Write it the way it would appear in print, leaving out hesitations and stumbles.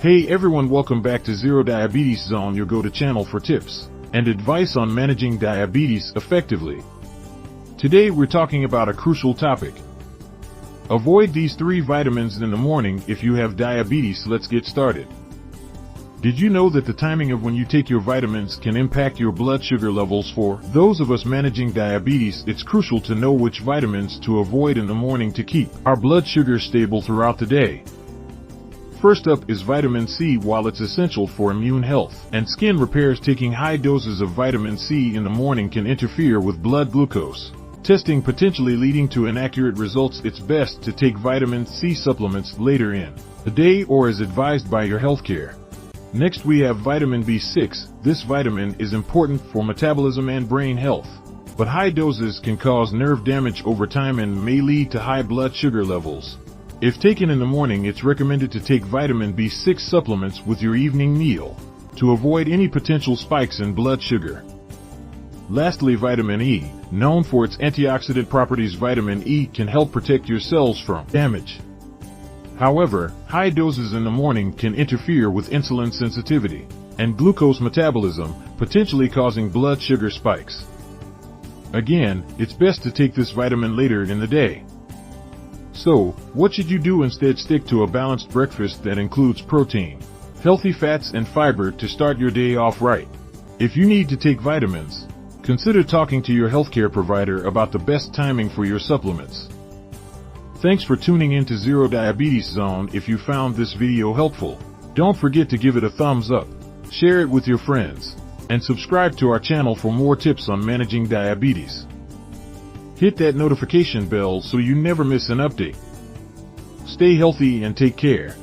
Hey everyone, welcome back to Zero Diabetes Zone, your go-to channel for tips and advice on managing diabetes effectively. Today we're talking about a crucial topic. Avoid these 3 vitamins in the morning if you have diabetes. Let's get started. Did you know that the timing of when you take your vitamins can impact your blood sugar levels? For those of us managing diabetes, it's crucial to know which vitamins to avoid in the morning to keep our blood sugar stable throughout the day. First up is vitamin C. While it's essential for immune health and skin repairs, taking high doses of vitamin C in the morning can interfere with blood glucose testing, potentially leading to inaccurate results. It's best to take vitamin C supplements later in the day or as advised by your healthcare. Next we have vitamin B6. This vitamin is important for metabolism and brain health, but high doses can cause nerve damage over time and may lead to high blood sugar levels. If taken in the morning, it's recommended to take vitamin B6 supplements with your evening meal to avoid any potential spikes in blood sugar. Lastly, vitamin E. Known for its antioxidant properties, vitamin E can help protect your cells from damage. However, high doses in the morning can interfere with insulin sensitivity and glucose metabolism, potentially causing blood sugar spikes. Again, it's best to take this vitamin later in the day. So, what should you do instead? Stick to a balanced breakfast that includes protein, healthy fats, and fiber to start your day off right. If you need to take vitamins, consider talking to your healthcare provider about the best timing for your supplements. Thanks for tuning in to Zero Diabetes Zone. If you found this video helpful, don't forget to give it a thumbs up, share it with your friends, and subscribe to our channel for more tips on managing diabetes. Hit that notification bell so you never miss an update. Stay healthy and take care.